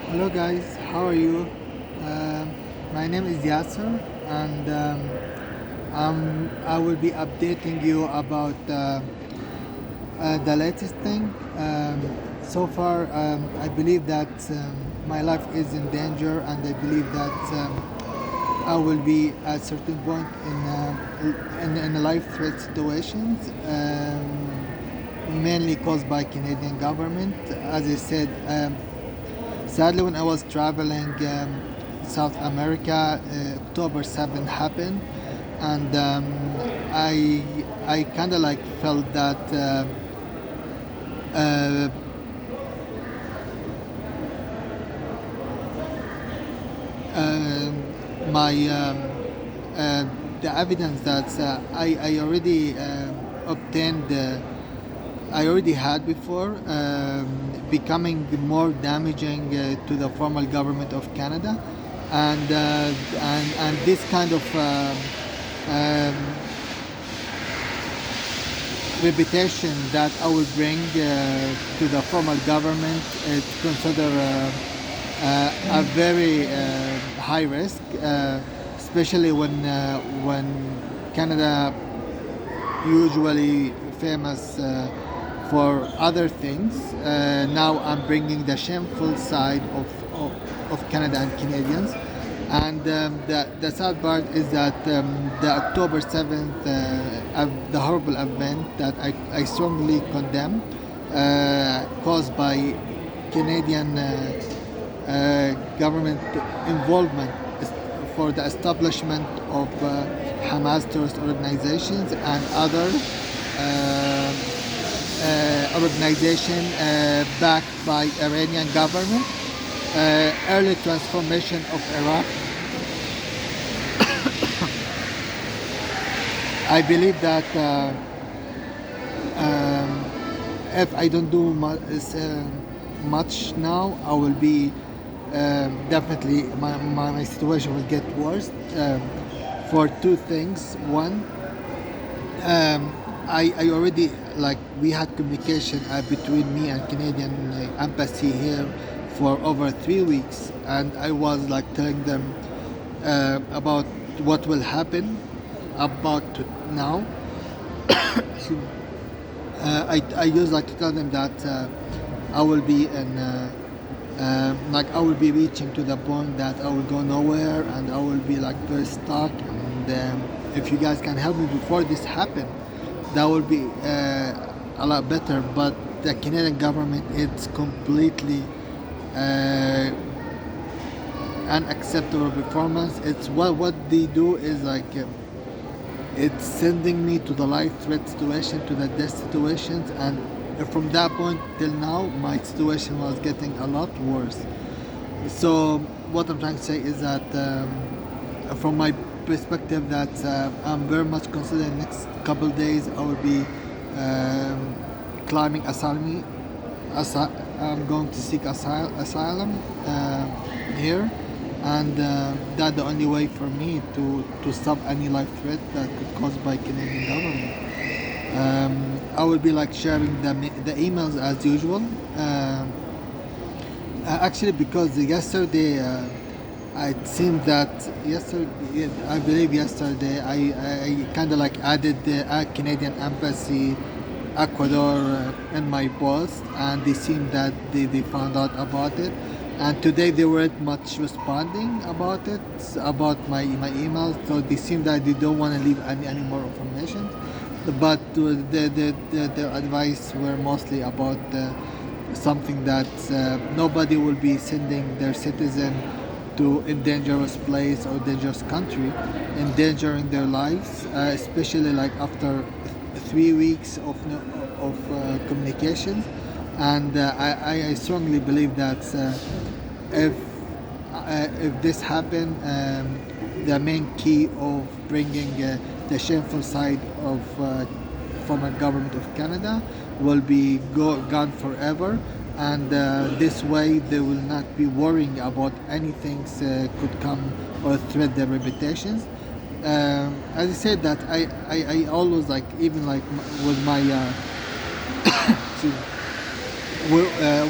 Hello guys, how are you? Um, my name is Yaser, and I will be updating you about the latest thing. So far, I believe that my life is in danger, and I believe that I will be at a certain point in a life threat situations, mainly caused by Canadian government. As I said, sadly, when I was traveling South America, October 7th happened, and I kind of like felt that uh, my uh, the evidence that I already obtained. I already had before, becoming more damaging to the formal government of Canada, and this kind of um, reputation that I will bring to the formal government is considered a very high risk, especially when Canada usually famous for other things. Now I'm bringing the shameful side of Canada and Canadians. And the sad part is that the October 7th, the horrible event that I strongly condemn, caused by Canadian government involvement for the establishment of Hamas terrorist organizations and other organization backed by Iranian government, early transformation of Iraq. I believe that if I don't do much now, I will be definitely my situation will get worse for two things. One, I already like we had communication between me and Canadian embassy here for over 3 weeks, and I was like telling them about what will happen about now. I used like to tell them that I will be in like I will be reaching to the point that I will go nowhere and I will be like very stuck. And if you guys can help me before this happen, that will be a lot better. But the Canadian government, it's completely uh, unacceptable performance. It's what they do is like. It's sending me to the life threat situation, to the death situations, and from that point till now, my situation was getting a lot worse. So what I'm trying to say is that, from my perspective, that I'm very much considering next couple days I will be climbing asylum. I'm going to seek asylum here, and that's the only way for me to stop any life threat that could caused by Canadian government. I will be like sharing the emails as usual. Actually, because yesterday, it seemed that yesterday, I believe yesterday, I kind of like added the Canadian embassy, Ecuador, in my post, and they seemed that they found out about it. And today they weren't much responding about it, about my email. So they seem that they don't want to leave any more information. But the advice were mostly about something that nobody will be sending their citizen to a dangerous place or dangerous country, endangering their lives, especially like after 3 weeks of communications. And I strongly believe that if if this happened, the main key of bringing the shameful side of former government of Canada will be gone forever, and this way they will not be worrying about anything could come or threat their reputations. As I said that I always like even like with my excuse me,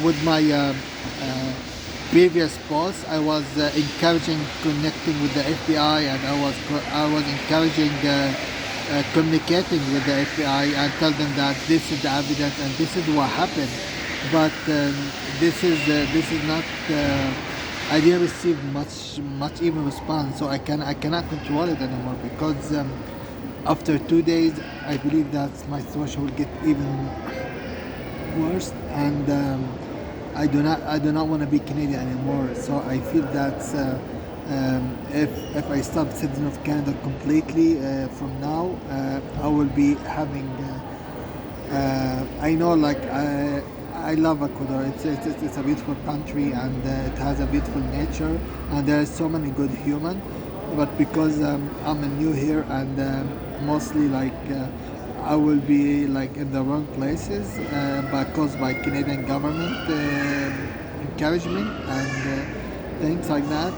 with my previous posts, I was encouraging connecting with the FBI, and I was encouraging communicating with the FBI and tell them that this is the evidence and this is what happened. But this is not. I didn't receive much even response, so I cannot control it anymore because after 2 days, I believe that my situation will get even worse, and I do not want to be Canadian anymore. So I feel that if I stop citizen of Canada completely from now, I will be having. I know, like I love Ecuador. It's a beautiful country, and it has a beautiful nature, and there are so many good humans. But because I'm new here, and mostly like I will be like in the wrong places, because by Canadian government encouragement and things like that.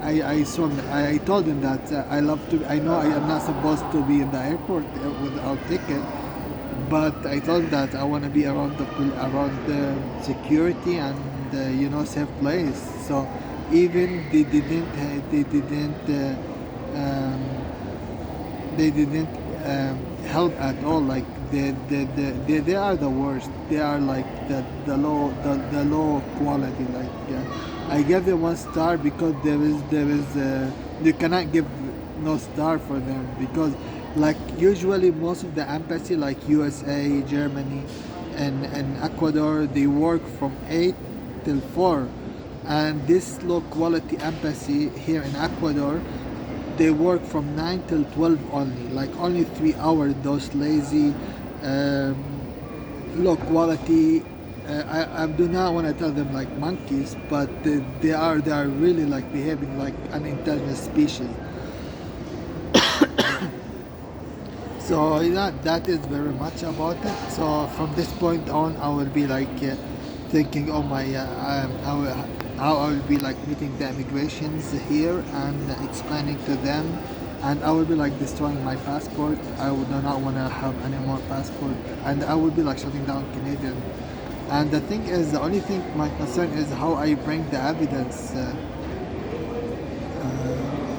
I told him that I love to. I know I am not supposed to be in the airport without ticket, but I told him that I want to be around the security and safe place. So even they didn't help at all. Like they are the worst. They are like the low quality. Like I gave them 1 star because there is you cannot give no star for them, because like usually most of the embassy like USA, Germany, and Ecuador, they work from 8 till 4, and this low quality embassy here in Ecuador, they work from 9 till 12 only, like only 3 hours. Those lazy, um, low quality. I do not want to tell them like monkeys, but they are really like behaving like an intelligent species. So that is very much about it. So from this point on, I will be like thinking, oh my, how I will be like meeting the immigrations here and explaining to them, and I will be like destroying my passport. I would not want to have any more passport, and I will be like shutting down Canadian. And the thing is, the only thing my concern is how I bring the evidence.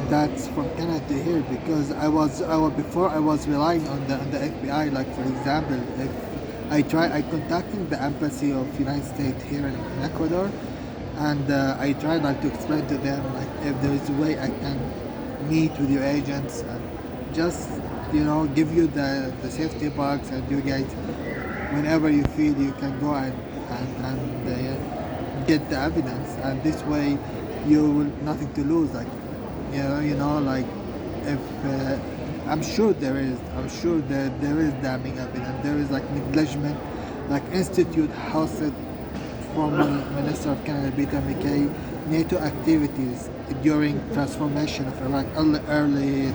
That's from Canada here, because I was before I was relying on the FBI. Like for example, if I contacting the embassy of United States here in Ecuador, and I tried like to explain to them like if there is a way I can meet with your agents and just give you the safety box, and you guys whenever you feel you can go and get the evidence, and this way you will nothing to lose. Like like if I'm sure that there is damning evidence, there is like negligent, like institute hosted former Minister of Canada Peter MacKay NATO activities during transformation of Iraq early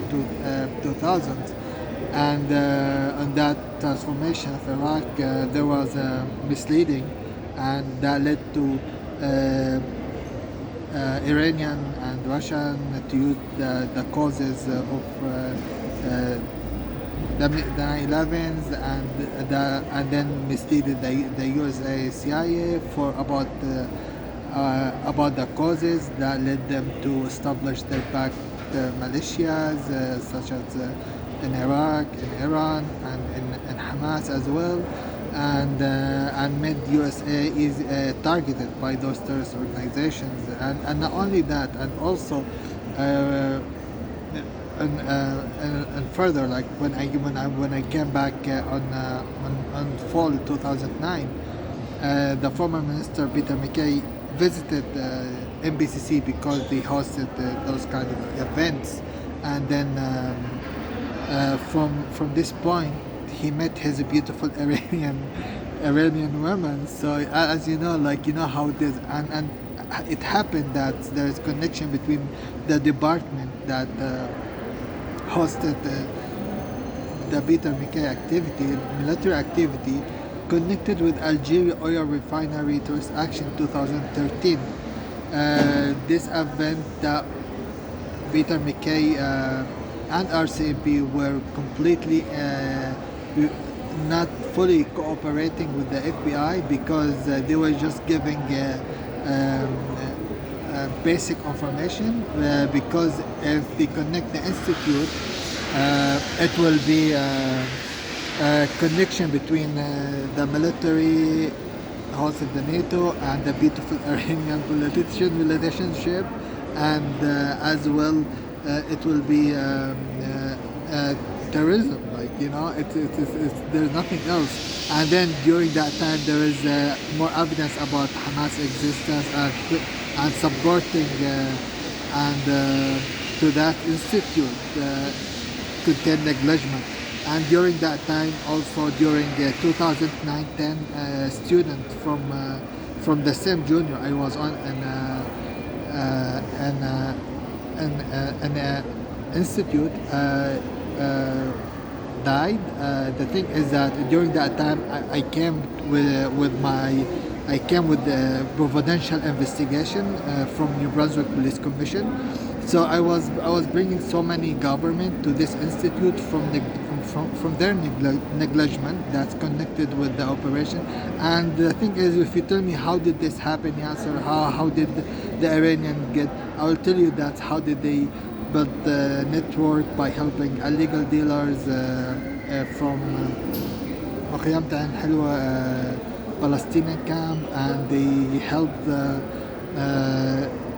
2000s, and on that transformation of Iraq there was misleading, and that led to Iranian and Russian to use the causes of the 9/11s, and then misleaded the USA CIA for about the causes that led them to establish their backed militias such as in Iraq, in Iran, and in Hamas as well, and made USA is targeted by those terrorist organizations, and not only that, and also and further, like when I came back on fall 2009, the former minister Peter MacKay visited MBCC because they hosted those kind of events, and then from this point he met his beautiful Iranian woman. So as you know, like how it is, and it happened that there is connection between the department that hosted the Peter MacKay activity, military activity, connected with Algeria oil refinery tourist action 2013. This event that Peter MacKay and RCMP were completely not fully cooperating with the FBI, because they were just giving basic information, because if they connect the institute, it will be a connection between the military host of the NATO and the beautiful Iranian politician relationship, and as well it will be terrorism. Like, there's nothing else. And then during that time, there is more evidence about Hamas existence and supporting and to that institute contain negligence. And during that time, also during 2009-10, student from the same junior I was on an institute died. The thing is that during that time I came with the providential investigation from New Brunswick Police Commission. So I was bringing so many government to this institute from their negligence that's connected with the operation. And the thing is, if you tell me how did this happen, Yaser, how did the Iranian get, I will tell you that's how did they build the network by helping illegal dealers from مخيمة عين حلوة Palestinian camp, and they helped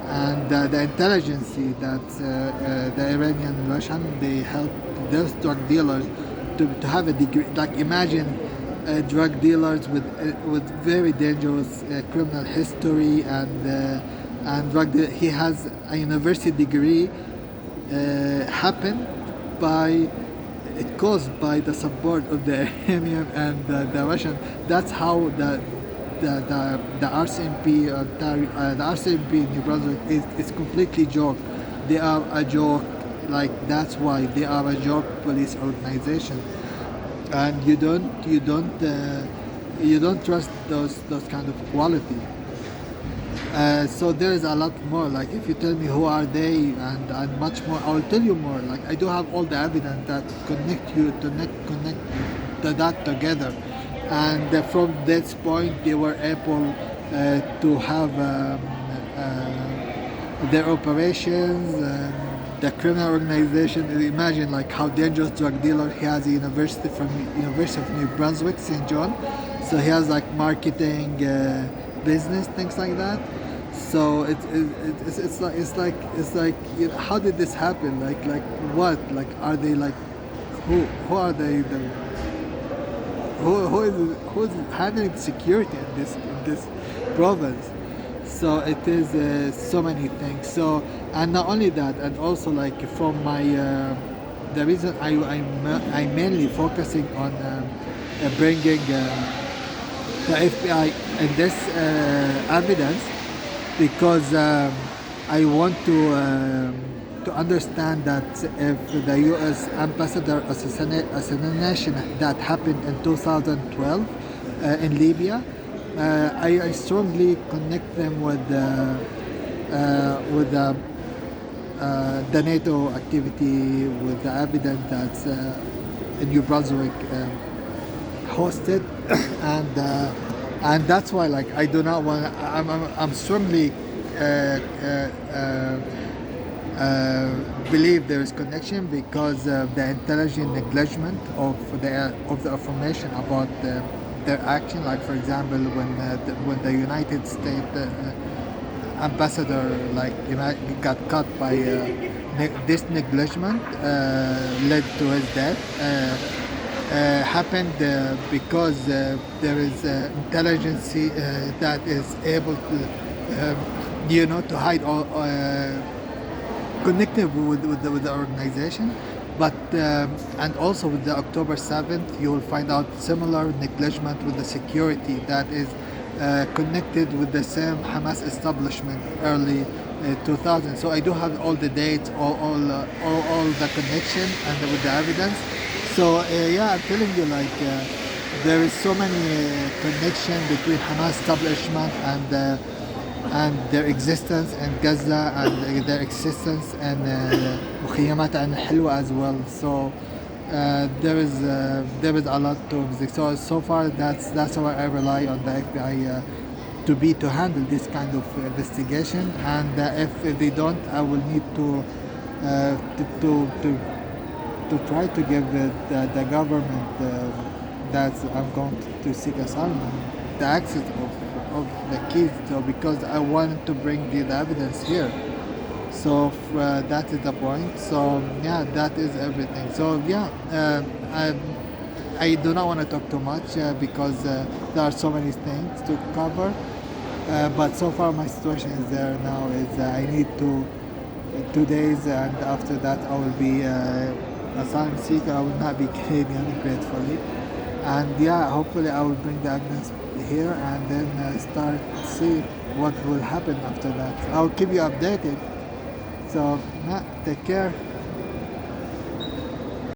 and the intelligence that the Iranian Russian, they helped those drug dealers to have a degree. Like, imagine drug dealers with very dangerous criminal history and drug. He has a university degree. Happened by it caused by the support of the Iranian and the Russian. That's how the RCMP the RCMP in New Brunswick is completely joke. They are a joke. Like, that's why they are a joke police organization, and you don't trust those kind of quality. So there is a lot more. Like, if you tell me who are they and much more, I will tell you more. Like, I do have all the evidence that connect the dot together, and from this point they were able to have their operations. The criminal organization. Imagine like how dangerous drug dealer. He has a university from University of New Brunswick, St. John. So he has like marketing, business, things like that. So it's like how did this happen? Like what? Like, are they like who are they? Who's handling security in this province? So it is so many things. So, and not only that, and also like from my the reason I'm mainly focusing on bringing the FBI and this evidence, because I want to understand that if the U.S. ambassador assassination that happened in 2012 in Libya, I strongly connect them with the NATO activity, with the evidence that's in New Brunswick hosted, and that's why, like, I do not want. I'm strongly believe there is connection because of the intelligent negligence of the information about their action. Like, for example, when the United States ambassador got caught by this negligence led to his death. Happened because there is intelligence that is able to to hide all connected with the organization. But and also with the October 7th, you will find out similar negligence with the security that is connected with the same Hamas establishment early 2000. So I do have all the dates, all the connection and with the evidence. So yeah, I'm telling you, like there is so many connection between Hamas establishment and their existence in Gaza and their existence in مخيمات عين حلوة as well. So there is a lot to music. So far that's why I rely on the FBI to handle this kind of investigation, and if they don't, I will need uh, to, to to to try to give the government that I'm going to seek asylum the access of the kids, so because I wanted to bring the evidence here. So that is the point. So yeah, that is everything. So yeah, I do not want to talk too much because there are so many things to cover. But so far my situation is there now is I need to 2 days, and after that I will be asylum seeker. I will not be Canadian, gratefully. And yeah, hopefully I will bring the evidence here and then start see what will happen after that. I'll keep you updated. So yeah, take care.